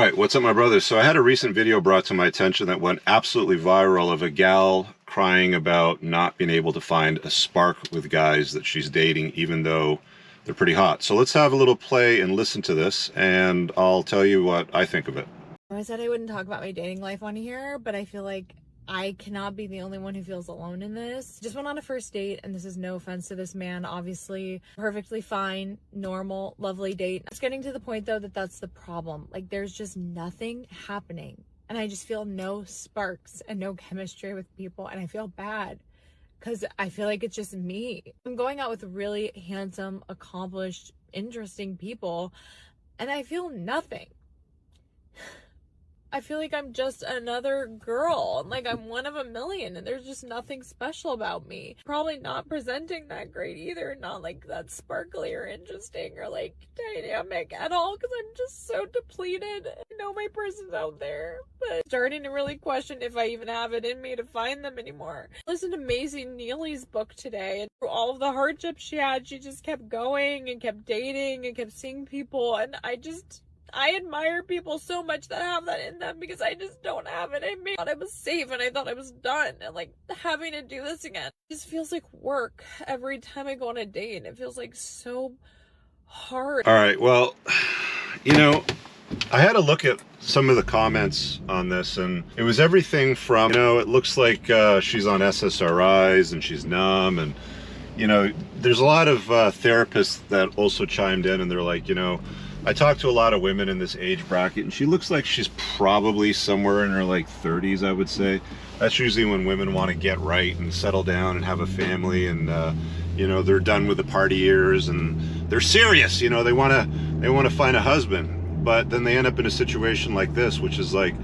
Alright, what's up my brothers? So I had a recent video brought to my attention that went absolutely viral of a gal crying about not being able to find a spark with guys that she's dating even though they're pretty hot. So let's have a little play and listen to this and I'll tell you what I think of it. I said I wouldn't talk about my dating life on here, but I feel like I cannot be the only one who feels alone in this. Just went on a first date, and this is no offense to this man, obviously. Perfectly fine, normal, lovely date. It's getting to the point, though, that that's the problem. Like, there's just nothing happening. And I just feel no sparks and no chemistry with people, and I feel bad because I feel like it's just me. I'm going out with really handsome, accomplished, interesting people, and I feel nothing. I feel like I'm just another girl, and like I'm one of a million, and there's just nothing special about me. Probably not presenting that great either, not like that sparkly or interesting or like dynamic at all, because I'm just so depleted. I know my person's out there, but starting to really question if I even have it in me to find them anymore. I listened to Maisie Neely's book today, and through all of the hardships she had, she just kept going and kept dating and kept seeing people, and I admire people so much that have that in them because I just don't have it in me. I thought I was safe and I thought I was done, and like having to do this again just feels like work every time I go on a date, and it feels like so hard. All right, well, you know, I had a look at some of the comments on this, and it was everything from, you know, it looks like she's on SSRIs and she's numb, and you know, there's a lot of therapists that also chimed in, and they're like, you know, I talked to a lot of women in this age bracket, and she looks like she's probably somewhere in her like 30s, I would say. That's usually when women want to get right and settle down and have a family, and you know, they're done with the party years and they're serious. You know, they want to find a husband, but then they end up in a situation like this, which is like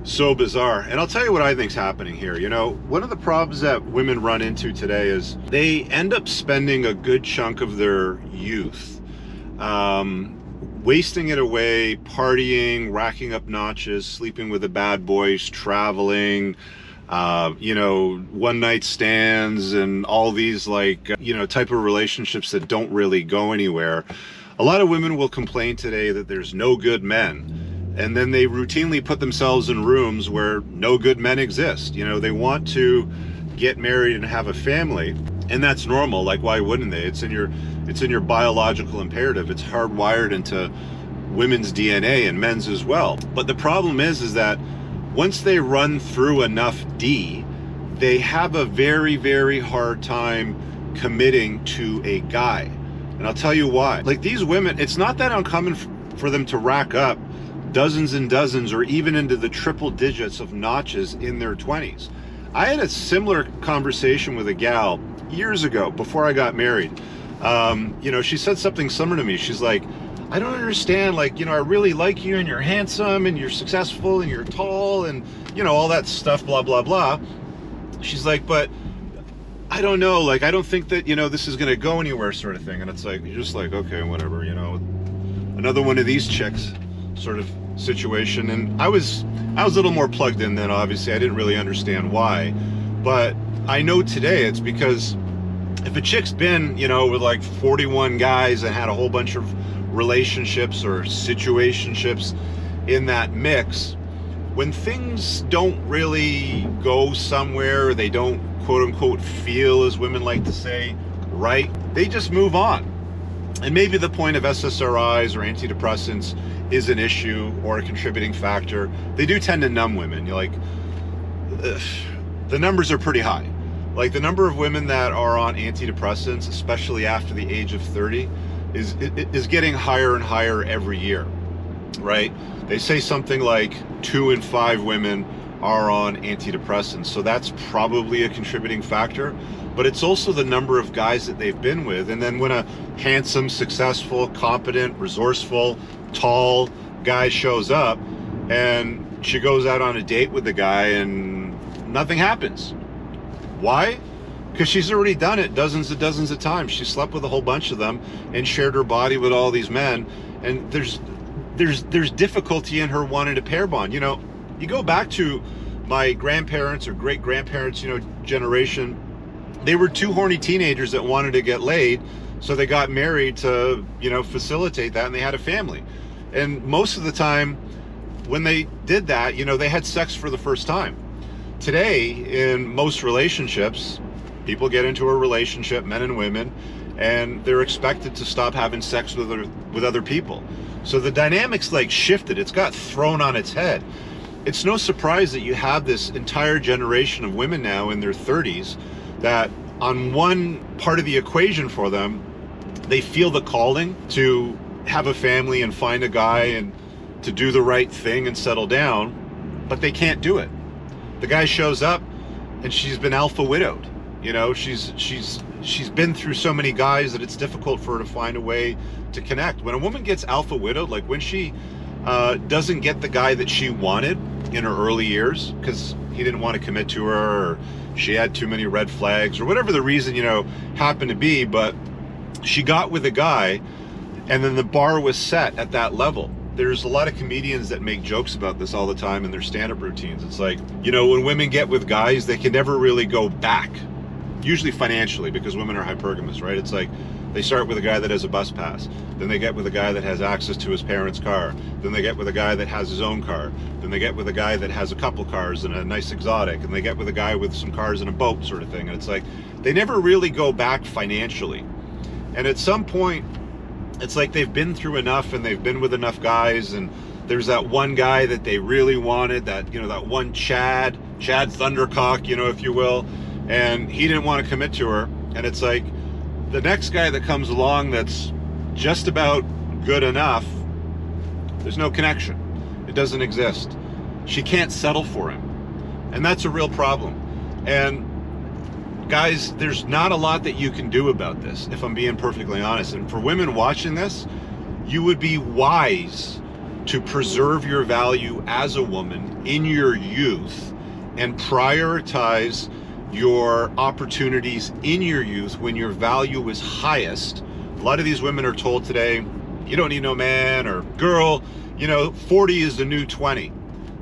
so bizarre. And I'll tell you what I think's happening here. You know, one of the problems that women run into today is they end up spending a good chunk of their youth wasting it away, partying, racking up notches, sleeping with the bad boys, traveling, you know, one night stands, and all these like, you know, type of relationships that don't really go anywhere. A lot of women will complain today that there's no good men, and then they routinely put themselves in rooms where no good men exist. You know, they want to get married and have a family, and that's normal. Like, why wouldn't they? It's in your biological imperative. It's hardwired into women's DNA and men's as well. But the problem is that once they run through enough D, they have a very, very hard time committing to a guy. And I'll tell you why. Like, these women, it's not that uncommon for them to rack up dozens and dozens or even into the triple digits of notches in their 20s. I had a similar conversation with a gal years ago before I got married. You know, she said something similar to me. She's like, I don't understand, like, you know, I really like you, and you're handsome, and you're successful, and you're tall, and, you know, all that stuff, blah, blah, blah. She's like, but I don't know, like, I don't think that, you know, this is going to go anywhere, sort of thing. And it's like, you're just like, okay, whatever, you know, another one of these chicks sort of situation. And I was a little more plugged in then, obviously. I didn't really understand why. But I know today it's because if a chick's been, you know, with like 41 guys and had a whole bunch of relationships or situationships in that mix, when things don't really go somewhere, they don't quote unquote feel, as women like to say, right, they just move on. And maybe the point of SSRIs or antidepressants is an issue or a contributing factor. They do tend to numb women. You're like, the numbers are pretty high. Like, the number of women that are on antidepressants, especially after the age of 30, is getting higher and higher every year, right? They say something like 2 in 5 women are on antidepressants, so that's probably a contributing factor. But it's also the number of guys that they've been with. And then when a handsome, successful, competent, resourceful, tall guy shows up, and she goes out on a date with the guy and nothing happens. Why? Because she's already done it dozens and dozens of times. She slept with a whole bunch of them and shared her body with all these men, and there's difficulty in her wanting to pair bond. You know, you go back to my grandparents or great grandparents, you know, generation. They were 2 horny teenagers that wanted to get laid, so they got married to, you know, facilitate that, and they had a family. And most of the time, when they did that, you know, they had sex for the first time. Today, in most relationships, people get into a relationship, men and women, and they're expected to stop having sex with other people. So the dynamics like shifted. It's got thrown on its head. It's no surprise that you have this entire generation of women now in their 30s that on one part of the equation for them, they feel the calling to have a family and find a guy and to do the right thing and settle down, but they can't do it. The guy shows up and she's been alpha widowed. You know, she's been through so many guys that it's difficult for her to find a way to connect. When a woman gets alpha widowed, like when she doesn't get the guy that she wanted in her early years because he didn't want to commit to her, or she had too many red flags, or whatever the reason, you know, happened to be, but she got with a guy and then the bar was set at that level. There's a lot of comedians that make jokes about this all the time in their stand-up routines. It's like, you know, when women get with guys, they can never really go back, usually financially, because women are hypergamous, right? It's like they start with a guy that has a bus pass, then they get with a guy that has access to his parents' car, then they get with a guy that has his own car, then they get with a guy that has a couple cars and a nice exotic, and they get with a guy with some cars and a boat, sort of thing. And it's like they never really go back financially. And at some point, it's like they've been through enough and they've been with enough guys, and there's that one guy that they really wanted, that, you know, that one Chad Thundercock, you know, if you will, and he didn't want to commit to her. And it's like the next guy that comes along that's just about good enough, there's no connection. It doesn't exist. She can't settle for him. And that's a real problem. And guys, there's not a lot that you can do about this, if I'm being perfectly honest. And for women watching this, you would be wise to preserve your value as a woman in your youth and prioritize your opportunities in your youth when your value is highest. A lot of these women are told today, you don't need no man, or girl, you know, 40 is the new 20.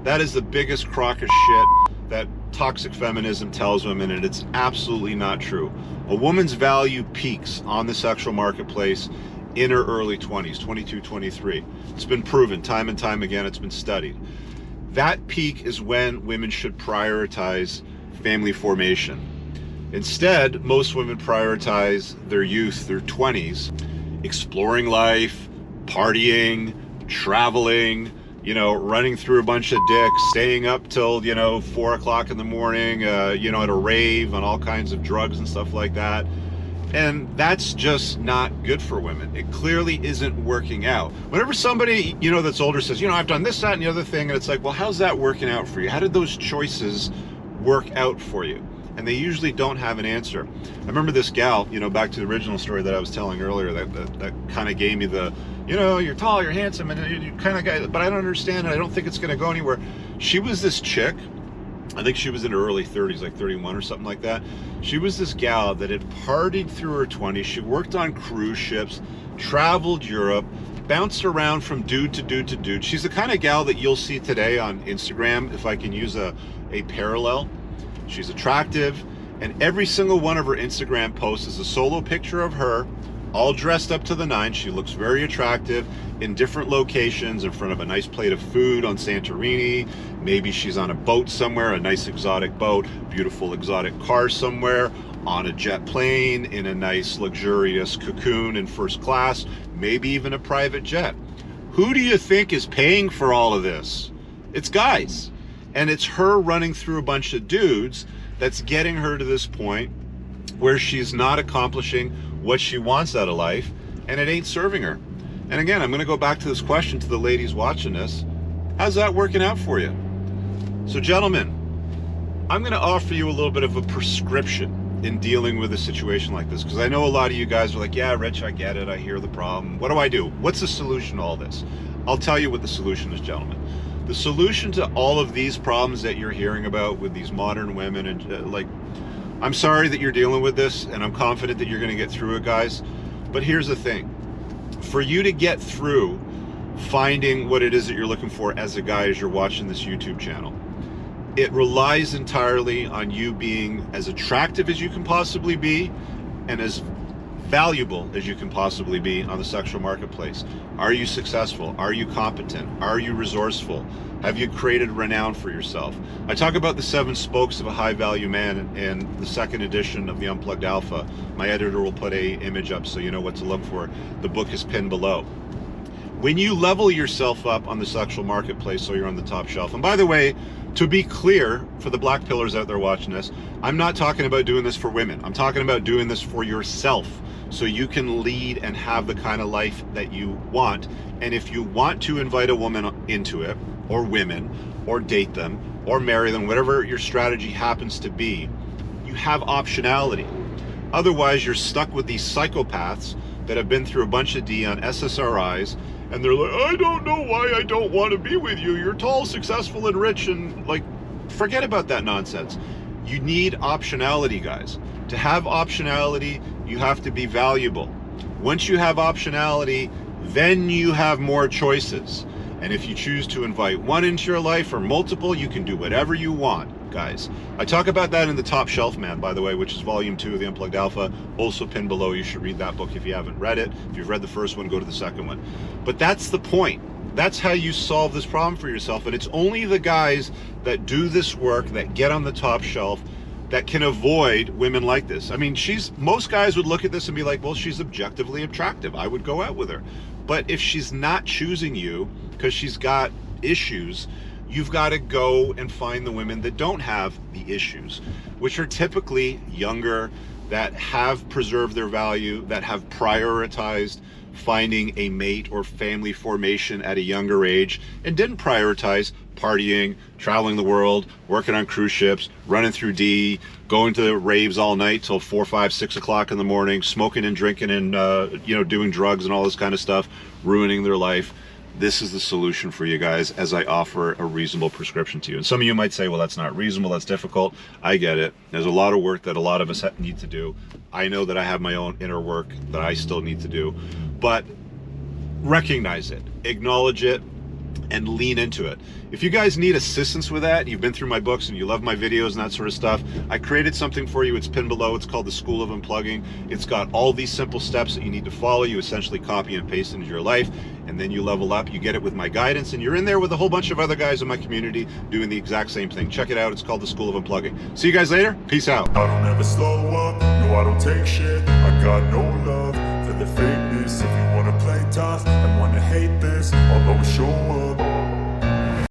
That is the biggest crock of shit that toxic feminism tells women, and it's absolutely not true. A woman's value peaks on the sexual marketplace in her early 20s, 22, 23. It's been proven time and time again. It's been studied. That peak is when women should prioritize family formation. Instead, most women prioritize their youth, their 20s, exploring life, partying, traveling, you know, running through a bunch of dicks, staying up till, you know, 4 o'clock in the morning, you know, at a rave, on all kinds of drugs and stuff like that. And that's just not good for women. It clearly isn't working out. Whenever somebody, you know, that's older says, you know, I've done this, that, and the other thing, and it's like, well, how's that working out for you? How did those choices work out for you? And they usually don't have an answer. I remember this gal, you know, back to the original story that I was telling earlier, that kind of gave me the, you know, you're tall, you're handsome, and you kind of guy, but I don't understand, and I don't think it's going to go anywhere. She was this chick, I think she was in her early 30s, like 31 or something like that. She was this gal that had partied through her 20s. She worked on cruise ships, traveled Europe, bounced around from dude to dude to dude. She's the kind of gal that you'll see today on Instagram, if I can use a parallel. She's attractive, and every single one of her Instagram posts is a solo picture of her, all dressed up to the nines. She looks very attractive in different locations, in front of a nice plate of food on Santorini. Maybe she's on a boat somewhere, a nice exotic boat, beautiful exotic car somewhere, on a jet plane, in a nice luxurious cocoon in first class, maybe even a private jet. Who do you think is paying for all of this? It's guys. And it's her running through a bunch of dudes that's getting her to this point where she's not accomplishing what she wants out of life, and it ain't serving her. And again, I'm going to go back to this question to the ladies watching this. How's that working out for you? So gentlemen, I'm going to offer you a little bit of a prescription in dealing with a situation like this, because I know a lot of you guys are like, yeah, Rich, I get it. I hear the problem. What do I do? What's the solution to all this? I'll tell you what the solution is, gentlemen. The solution to all of these problems that you're hearing about with these modern women, and like, I'm sorry that you're dealing with this, and I'm confident that you're going to get through it, guys. But here's the thing. For you to get through finding what it is that you're looking for as a guy as you're watching this YouTube channel, it relies entirely on you being as attractive as you can possibly be, and as valuable as you can possibly be on the sexual marketplace? Are you successful? Are you competent? Are you resourceful? Have you created renown for yourself? I talk about the 7 spokes of a high value man in the 2nd edition of the Unplugged Alpha. My editor will put a image up so you know what to look for. The book is pinned below. When you level yourself up on the sexual marketplace so you're on the top shelf, and by the way, to be clear, for the black pillars out there watching this, I'm not talking about doing this for women. I'm talking about doing this for yourself so you can lead and have the kind of life that you want. And if you want to invite a woman into it, or women, or date them, or marry them, whatever your strategy happens to be, you have optionality. Otherwise, you're stuck with these psychopaths that have been through a bunch of D on SSRIs, and they're like, I don't know why I don't want to be with you. You're tall, successful, and rich, and like, forget about that nonsense. You need optionality, guys. To have optionality, you have to be valuable. Once you have optionality, then you have more choices. And if you choose to invite one into your life or multiple, you can do whatever you want, guys. I talk about that in The Top Shelf Man, by the way, which is volume 2 of the Unplugged Alpha, also pinned below. You should read that book if you haven't read it. If you've read the first one, go to the second one. But that's the point. That's how you solve this problem for yourself. And it's only the guys that do this work, that get on the top shelf, that can avoid women like this. I mean, most guys would look at this and be like, well, she's objectively attractive. I would go out with her. But if she's not choosing you because she's got issues, you've got to go and find the women that don't have the issues, which are typically younger, that have preserved their value, that have prioritized finding a mate or family formation at a younger age, and didn't prioritize partying, traveling the world, working on cruise ships, running through D, going to raves all night till 4, 5, 6 o'clock in the morning, smoking and drinking and doing drugs and all this kind of stuff, ruining their life. This is the solution for you guys, as I offer a reasonable prescription to you. And some of you might say, well, that's not reasonable, that's difficult. I get it. There's a lot of work that a lot of us need to do. I know that I have my own inner work that I still need to do, but recognize it, acknowledge it, and lean into it. If you guys need assistance with that, you've been through my books and you love my videos and that sort of stuff, I created something for you. It's pinned below. It's called the School of Unplugging. It's got all these simple steps that you need to follow. You essentially copy and paste into your life, and then you level up. You get it with my guidance, and you're in there with a whole bunch of other guys in my community doing the exact same thing. Check it out. It's called the School of Unplugging. See you guys later. Peace out. I don't ever slow up, no I don't take shit. I got no love for the fakeness. If you wanna play tough and wanna hate this, I'll always show up.